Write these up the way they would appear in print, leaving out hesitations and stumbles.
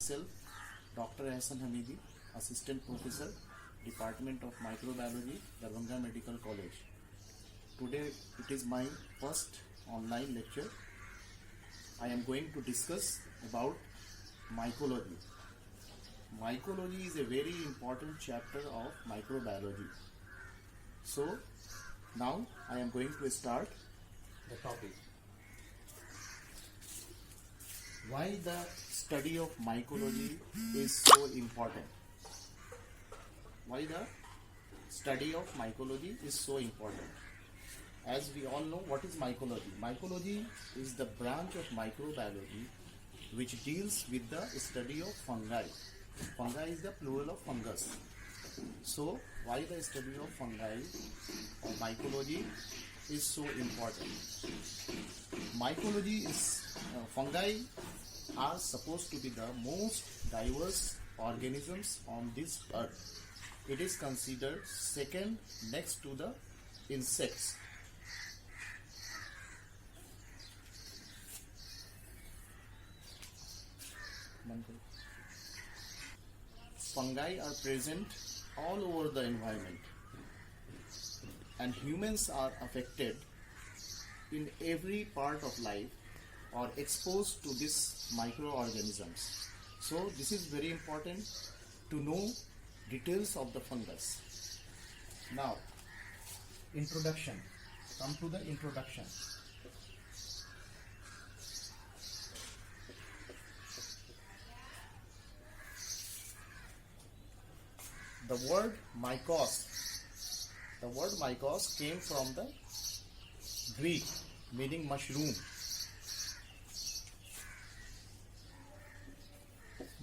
Myself, Dr. Ahsan Hamidi, Assistant Professor, Department of Microbiology, Darbhanga Medical College. Today it is my first online lecture. I am going to discuss about mycology. Mycology is a very important chapter of microbiology. So now I am going to start the topic. Why the study of mycology is so important? Why the study of mycology is so important? As we all know, what is mycology? Mycology is the branch of microbiology which deals with the study of fungi. Fungi is the plural of fungus. So, why the study of fungi or mycology is so important? Mycology is fungi are supposed to be the most diverse organisms on this earth. It is considered second next to the insects. Fungi are present all over the environment, and humans are affected in every part of life or exposed to these microorganisms. So this is very important to know details of the fungus. Now, introduction. Come to the introduction. The word mycos came from the Greek, meaning mushroom.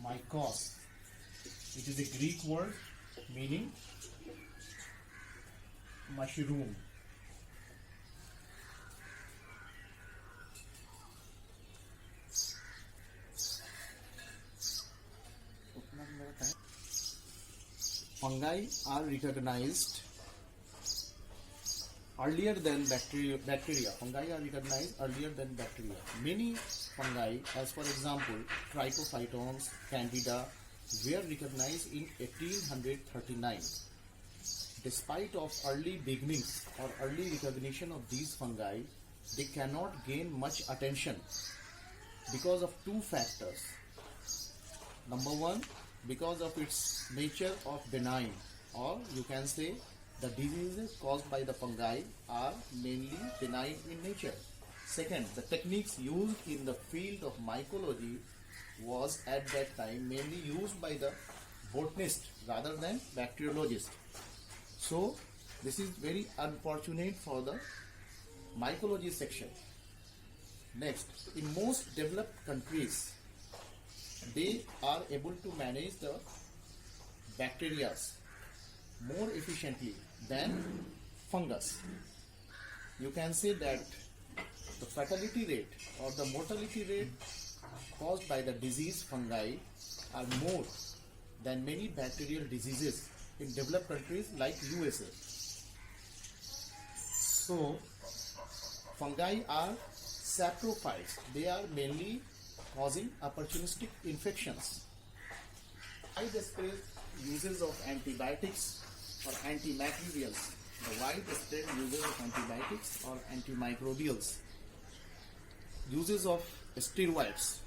Mycos. It is a Greek word meaning mushroom. Fungi are recognized earlier than bacteria. Fungi are recognized earlier than bacteria. Many fungi, as for example, Trichophytons, Candida, were recognized in 1839. Despite of early beginnings or early recognition of these fungi, they cannot gain much attention because of two factors. Number one, because of its nature of benign, or you can say the diseases caused by the fungi are mainly benign in nature. Second, the techniques used in the field of mycology was at that time mainly used by the botanist rather than bacteriologist. So this is very unfortunate for the mycology section. Next, in most developed countries, they are able to manage the bacteria more efficiently than fungus. You can say that the fatality rate or the mortality rate caused by the disease fungi are more than many bacterial diseases in developed countries like USA. So, fungi are saprophytes. They are mainly causing opportunistic infections. Widespread uses of antibiotics or antimicrobials. The widespread uses of antibiotics or antimicrobials. Uses of steroids.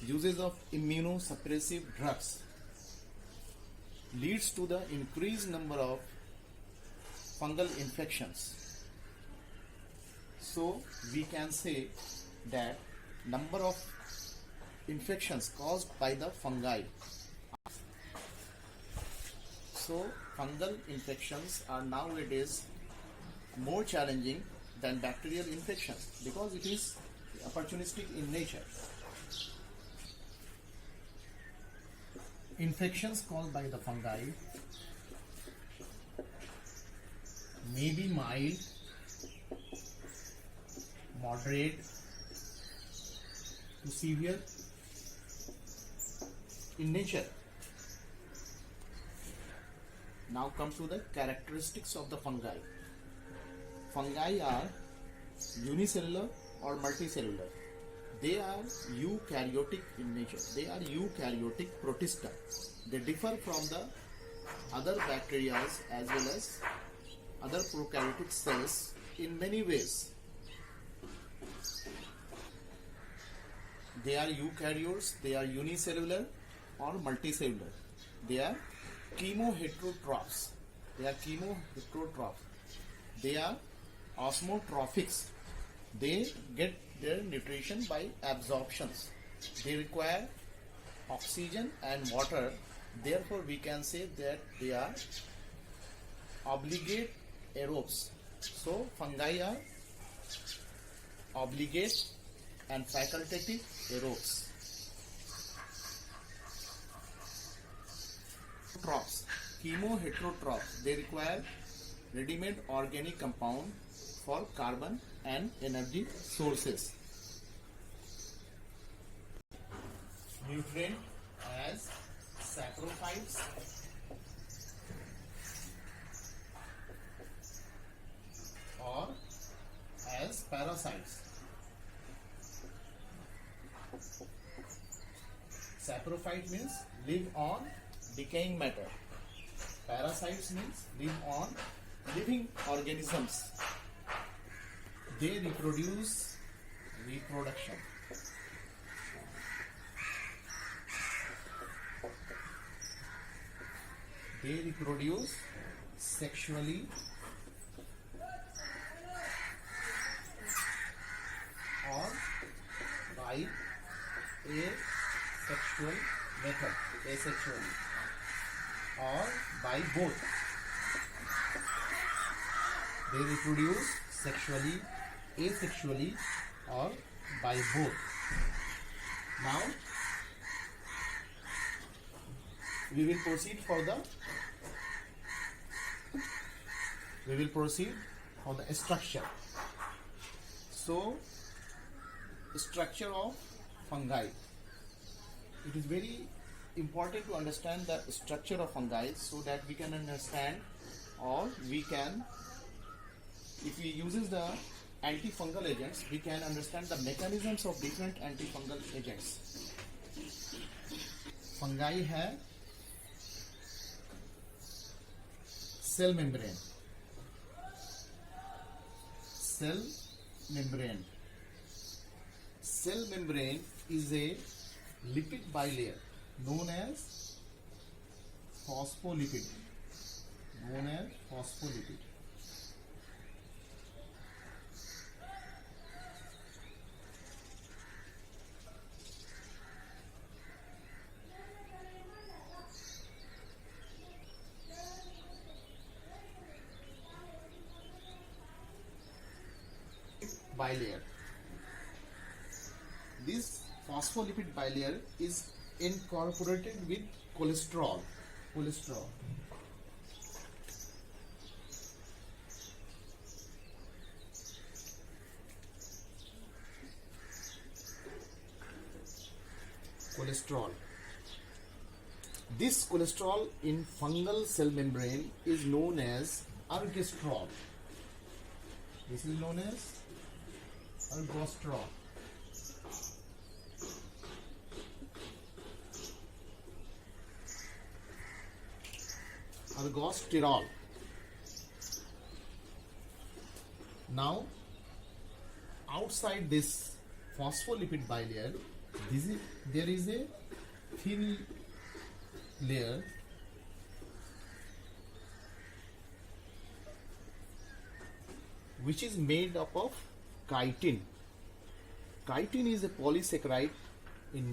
Uses of immunosuppressive drugs leads to the increased number of fungal infections. So we can say that number of infections caused by the fungi. So fungal infections are nowadays more challenging than bacterial infections because it is opportunistic in nature. Infections caused by the fungi may be mild, moderate to severe in nature. Now come to the characteristics of the fungi. Fungi are unicellular or multicellular. They are eukaryotic in nature. They are eukaryotic protista. They differ from the other bacteria as well as other prokaryotic cells in many ways. They are eukaryotes, they are unicellular or multicellular. They are chemoheterotrophs. They are chemoheterotrophs. They are osmotrophics. They get their nutrition by absorptions. They require oxygen and water. Therefore, we can say that they are obligate aerobes. So, fungi are obligate and facultative aerobes. Chemoheterotrophs. They require ready-made organic compound for carbon and energy sources. Nutrient as saprophytes, or as parasites. Saprophyte means live on decaying matter. Parasites means live on living organisms. They reproduce reproduction. They reproduce sexually or by asexual method, asexually or by both. They reproduce sexually, asexually or by both. Now we will proceed for the structure. So, structure of fungi. It is very important to understand the structure of fungi so that we can understand, or we can, if we uses the antifungal agents, we can understand the mechanisms of different antifungal agents. Fungi have cell membrane. Cell membrane. Cell membrane is a lipid bilayer known as phospholipid. Bilayer. This phospholipid bilayer is incorporated with cholesterol. This cholesterol in fungal cell membrane is known as ergosterol. This is known as ergosterol. Ergosterol. Now, outside this phospholipid bilayer, there is a thin layer which is made up of chitin. Chitin is a polysaccharide in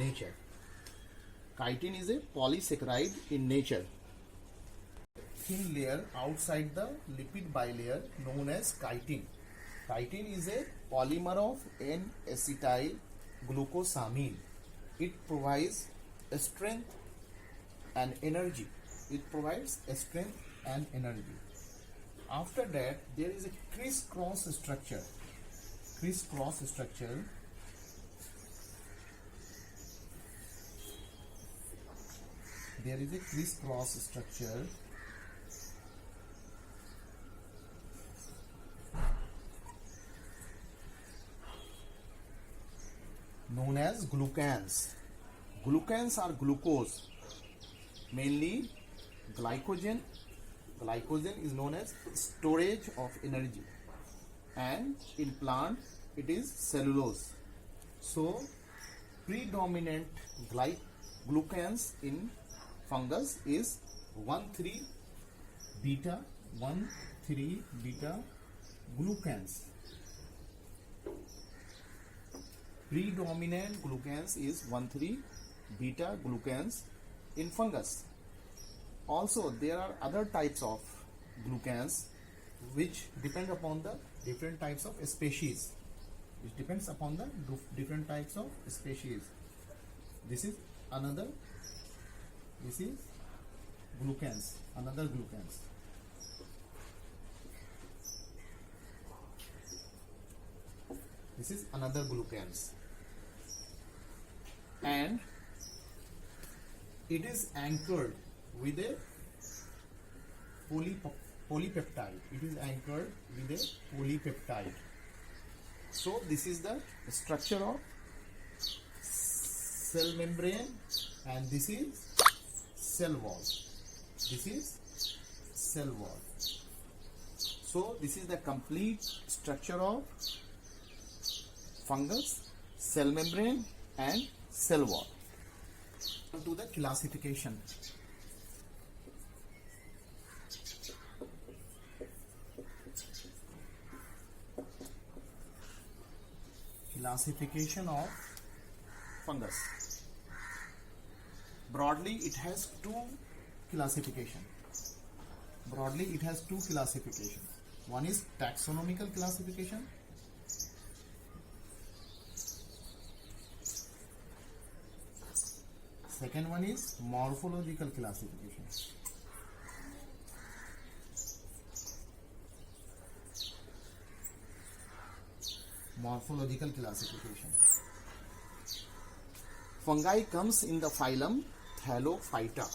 nature. Thin layer outside the lipid bilayer known as chitin. Chitin is a polymer of N-acetyl glucosamine. It provides strength and energy. After that, there is a crisscross structure. There is a crisscross structure known as glucans. Glucans are glucose, mainly glycogen. Glycogen is known as storage of energy, and in plant it is cellulose. So predominant glucans in fungus is 1,3 beta glucans. Predominant glucans is 1,3 beta glucans in fungus. Also, there are other types of glucans which depend upon the different types of species. It depends upon the different types of species. This is another. This is glucans. Another glucans. This is another glucans. And it is anchored with a polypeptide. It is anchored with a polypeptide. So this is the structure of cell membrane, and this is cell wall. This is cell wall. So this is the complete structure of fungus, cell membrane and cell wall. To the classification. Classification of fungus. Broadly, it has two classifications. One is taxonomical classification. Second one is morphological classification. Morphological classification. Fungi comes in the phylum Thallophyta.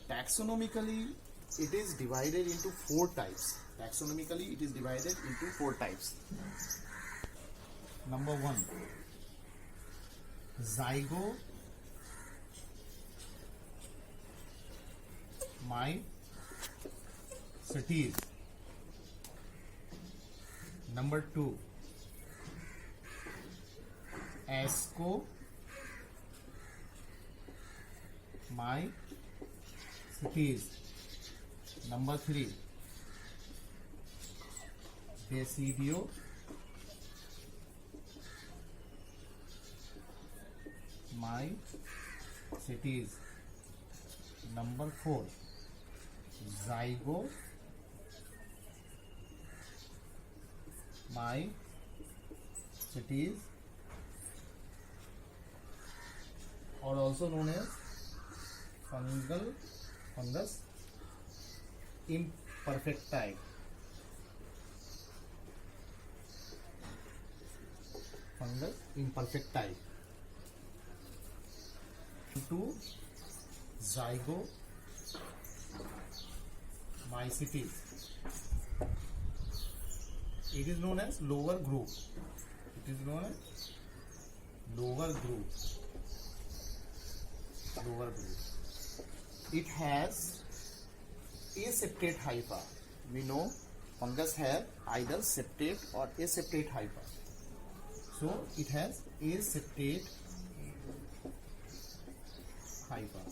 Taxonomically, it is divided into four types. Number one, Zygomycetes. Number two, Ascomycetes. Number three, Basidiomycetes. Number four, Zygomycetes, or also known as fungus imperfecti. To Zygomycetes. It is known as lower group. It has aseptate hypha. We know fungus have either septate or aseptate hypha. So it has aseptate hypha.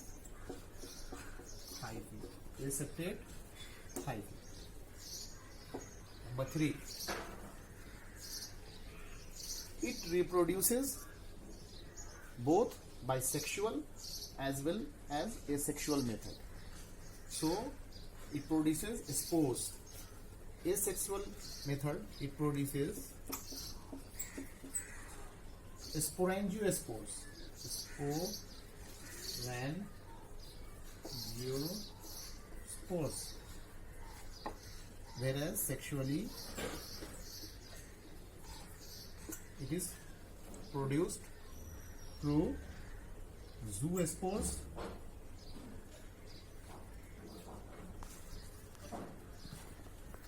Number three, it reproduces both by sexual as well as asexual method. So it produces spores. Asexual method, it produces sporangiospores. Sporangiospores. Whereas sexually it is produced through zoospores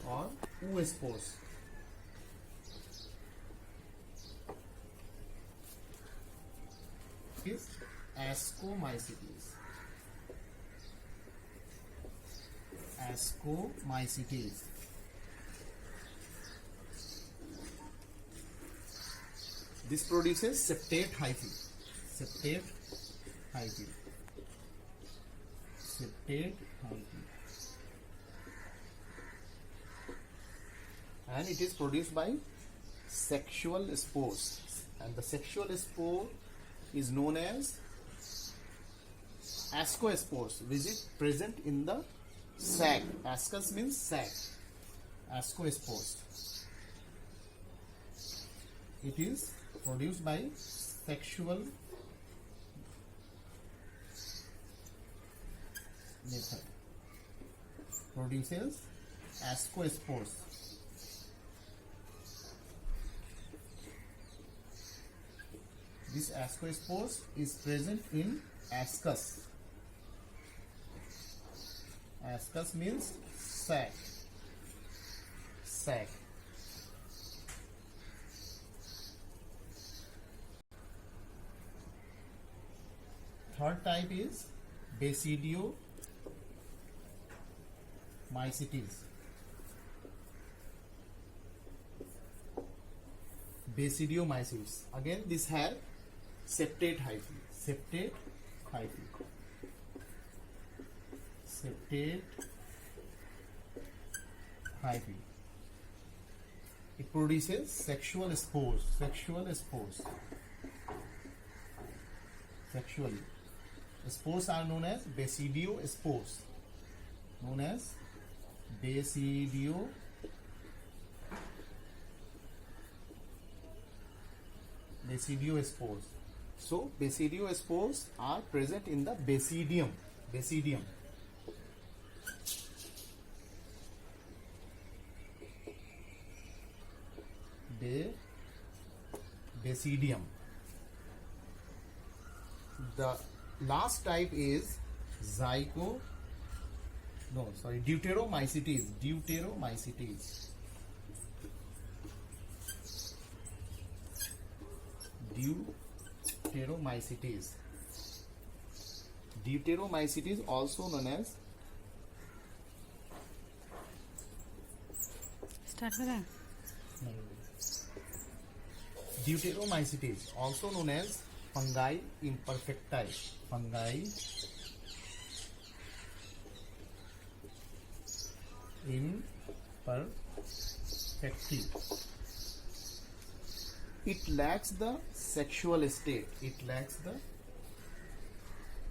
or oospores. Ascomycetes. Ascomycetes. This produces septate hyphae. Septate hyphae. Septate hyphae. And it is produced by sexual spores. And the sexual spore is known as ascospores, which is present in the sac. Ascus means sac. Ascospores. It is produced by sexual method. Produces ascospores. This ascospores is present in ascus. Ascus means sac. Sac. Third type is Basidiomycetes. Basidiomycetes. Again, this have septate hyphae. Septate hyphae. Septate hyphae. It produces sexual spores. Sexual spores. Sexually. Spores are known as basidiospores. Known as basidiospores. So basidiospores are present in the basidium. Basidium. Basidium. The last type is Deuteromycetes. Deuteromycetes. Deuteromycetes. Deuteromycetes, also known as Deuteromycetes, also known as fungi imperfecti. Fungi imperfecti. It lacks the sexual state. It lacks the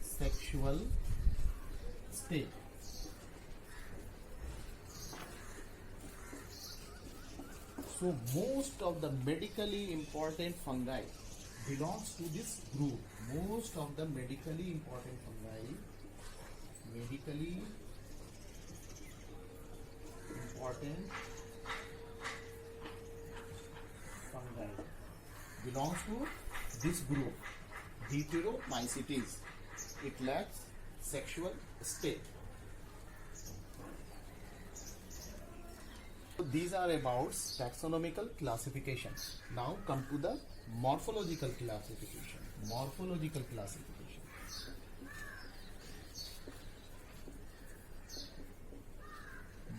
sexual state. So most of the medically important fungi belongs to this group. Most of the medically important fungi belongs to this group, Deuteromycetes. It lacks sexual state. So these are about taxonomical classification. Now come to the morphological classification. Morphological classification.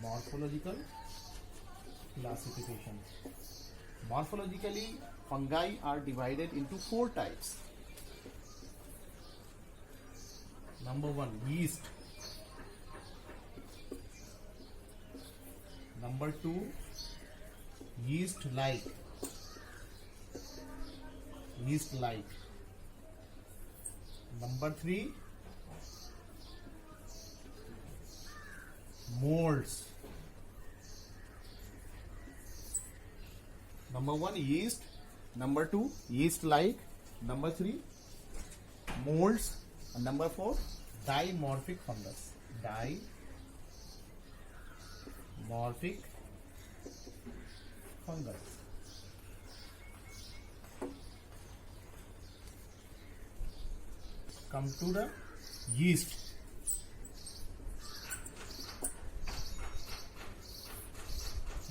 Morphological classification. Morphologically, fungi are divided into 4 types. Number 1, yeast. Number 2, yeast-like. Yeast-like. Number 3, molds. Number 1, yeast. Number 2, yeast-like. Number 3, molds. And number 4, dimorphic fungus. Dimorphic fungus. Come to the yeast.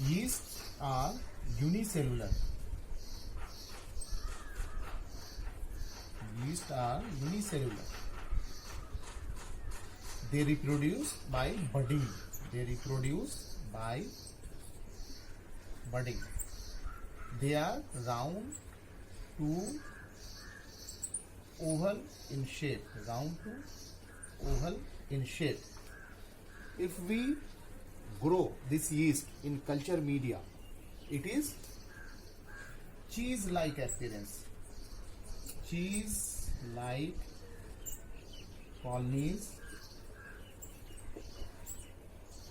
Yeasts are unicellular. Yeast are unicellular. They reproduce by budding. They reproduce by budding. They are round to oval in shape. Round to oval in shape. If we grow this yeast in culture media, it is cheese-like appearance. Cheese-like colonies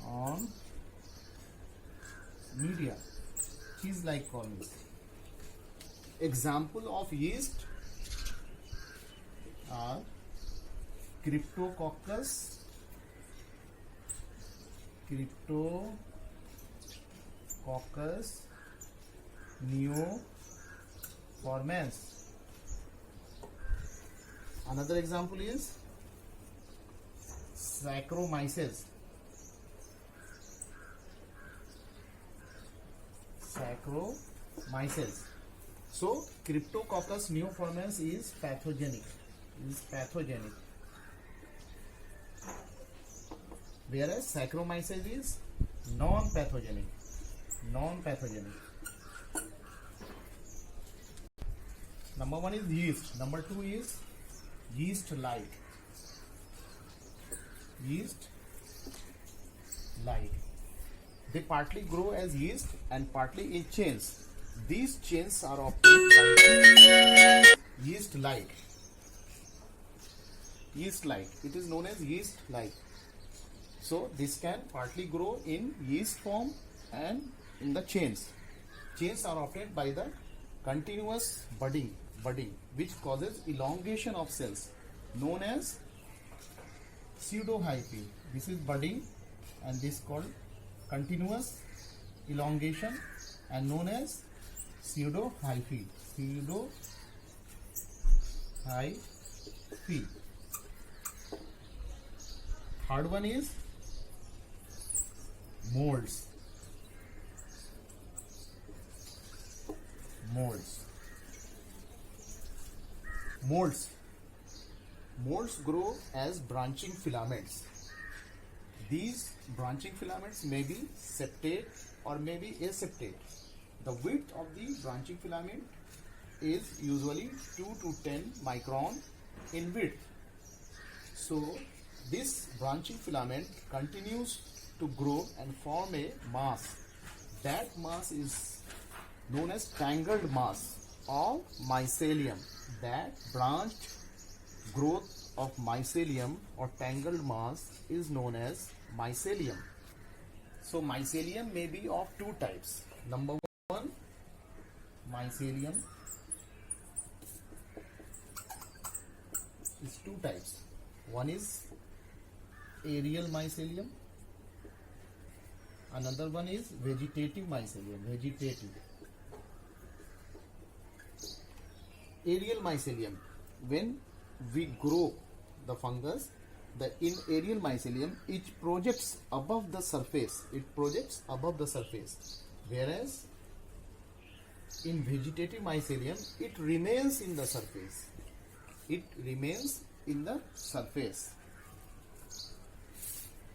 on media. Cheese-like colonies. Example of yeast are Cryptococcus, neoformans. Another example is Saccharomyces. So Cryptococcus neoformans is pathogenic. Whereas Saccharomyces is non-pathogenic. Number one is yeast. Number two is yeast-like. They partly grow as yeast and partly in chains. These chains are obtained by yeast-like. It is known as yeast-like. So this can partly grow in yeast form and in the chains. Chains are obtained by the continuous budding, which causes elongation of cells, known as pseudohyphae. This is budding, and this called continuous elongation and known as pseudohyphae. Third one is molds. Molds grow as branching filaments. These branching filaments may be septate or may be aseptate. The width of the branching filament is usually 2 to 10 micron in width. So this branching filament continues to grow and form a mass. That mass is known as tangled mass or mycelium. That branched growth of mycelium or tangled mass is known as mycelium. So mycelium may be of two types. Number one, mycelium is two types. One is aerial mycelium. Another one is vegetative mycelium. Aerial mycelium. When we grow the fungus, in aerial mycelium, it projects above the surface. Whereas in vegetative mycelium, it remains in the surface.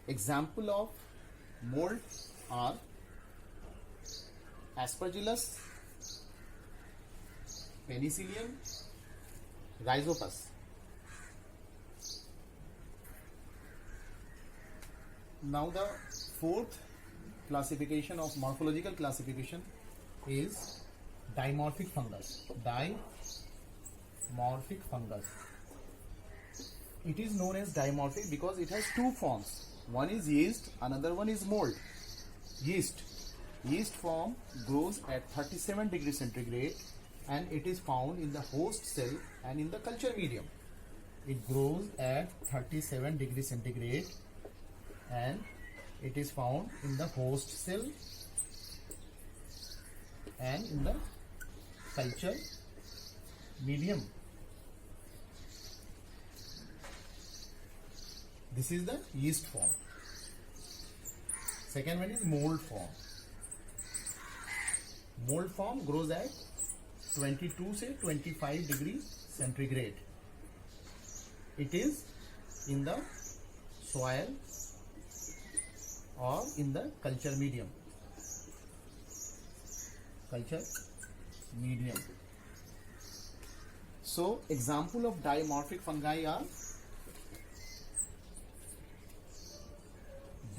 Example of mold are Aspergillus, Penicillium, Rhizopus. Now the fourth classification of morphological classification is dimorphic fungus. It is known as dimorphic because it has two forms. One is yeast, another one is mold. Yeast form grows at 37 degrees centigrade and it is found in the host cell and in the culture medium. It grows at 37 degrees centigrade and it is found in the host cell and in the culture medium. This is the yeast form. Second one is mold form. Mold form grows at 22 से 25 degree centigrade It is in the soil or in the culture medium. So example of dimorphic fungi are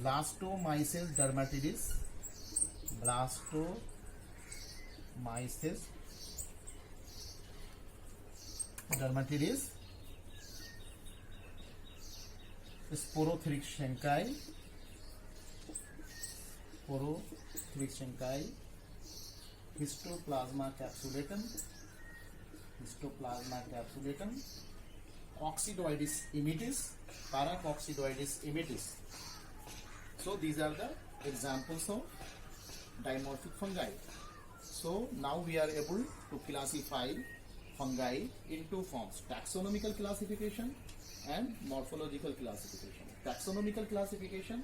Blastomyces dermatidis, Sporothrixenchi, Histoplasma capsulatum, Coccidioides immitis, Paracoccidioides immitis. So these are the examples of dimorphic fungi. So now we are able to classify fungi in two forms: taxonomical classification and morphological classification. Taxonomical classification,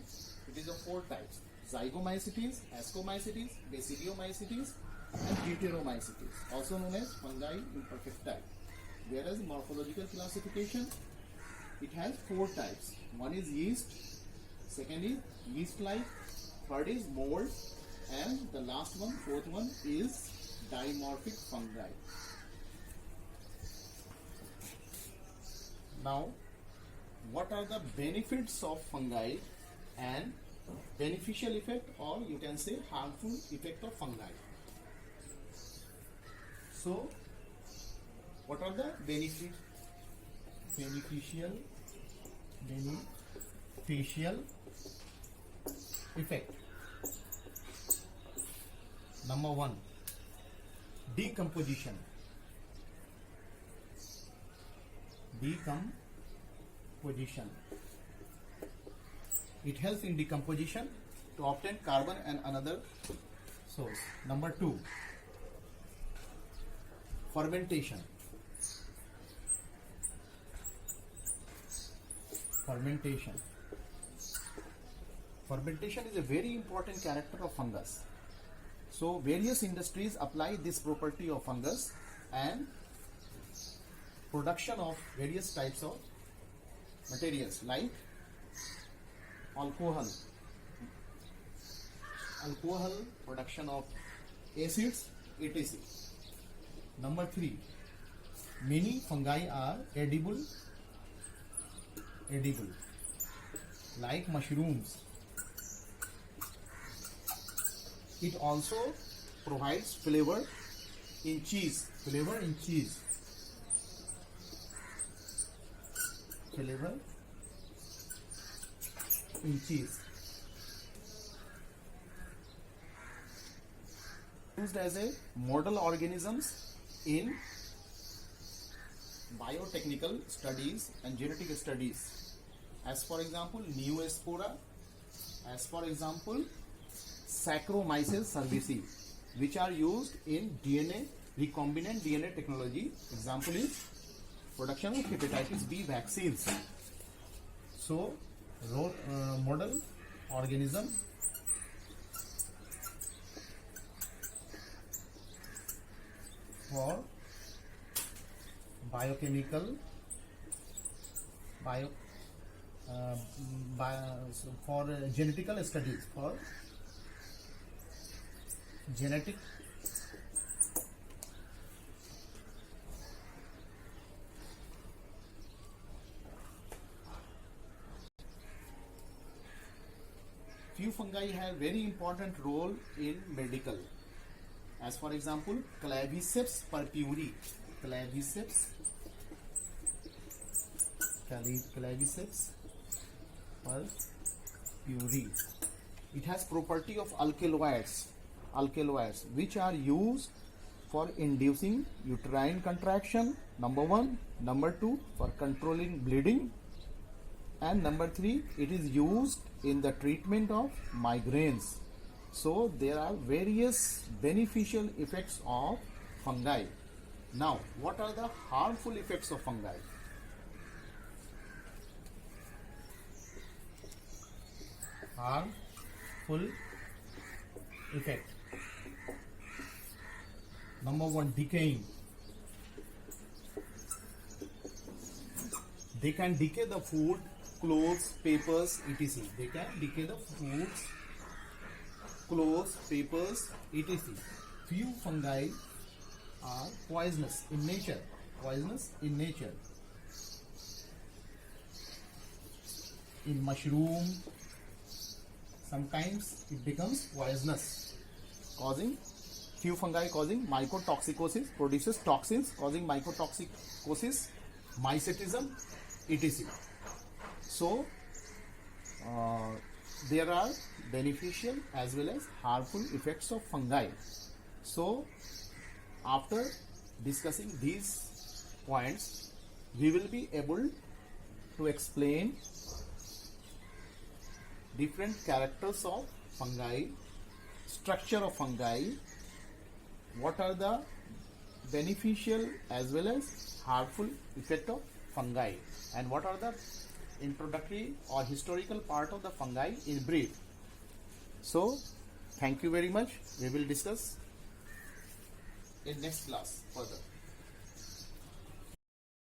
it is of 4 types: Zygomycetes, Ascomycetes, Basidiomycetes and Deuteromycetes, also known as fungi imperfect type. Whereas morphological classification, it has 4 types. One is yeast, second is yeast-like, third is mold, and the last one, fourth one, is dimorphic fungi. Now, what are the benefits of fungi and beneficial effect, or you can say harmful effect of fungi? So, what are the beneficial effect? Number 1, decomposition. It helps in decomposition to obtain carbon and another source. Number 2, fermentation. Fermentation is a very important character of fungus. So various industries apply this property of fungus and production of various types of materials like alcohol, production of acids, etc. Number 3, many fungi are edible like mushrooms. It also provides flavor in cheese. Used as a model organisms in biotechnical studies and genetic studies, as for example Neospora, as for example Saccharomyces cerevisiae, which are used in recombinant DNA technology. Example is production of hepatitis B vaccines. So model organism for genetical studies, for genetic few fungi have very important role in medical, as for example Claviceps purpurea. It has property of alkaloids which are used for inducing uterine contraction, number 1, number 2 for controlling bleeding, and number 3 it is used in the treatment of migraines. So there are various beneficial effects of fungi. Now what are the harmful effects of fungi? Harmful effect. Number 1, decaying. They can decay the food, clothes, papers, etc. They can decay the foods, clothes, papers, etc. Few fungi are poisonous in nature. Poisonous in nature. In mushroom, sometimes it becomes poisonous, causing few fungi causing mycotoxicosis, produces toxins causing mycotoxicosis, mycetism, etc. So there are beneficial as well as harmful effects of fungi. So after discussing these points, we will be able to explain different characters of fungi, structure of fungi, what are the beneficial as well as harmful effect of fungi, and what are the introductory or historical part of the fungi in brief. So thank you very much. We will discuss in next class further.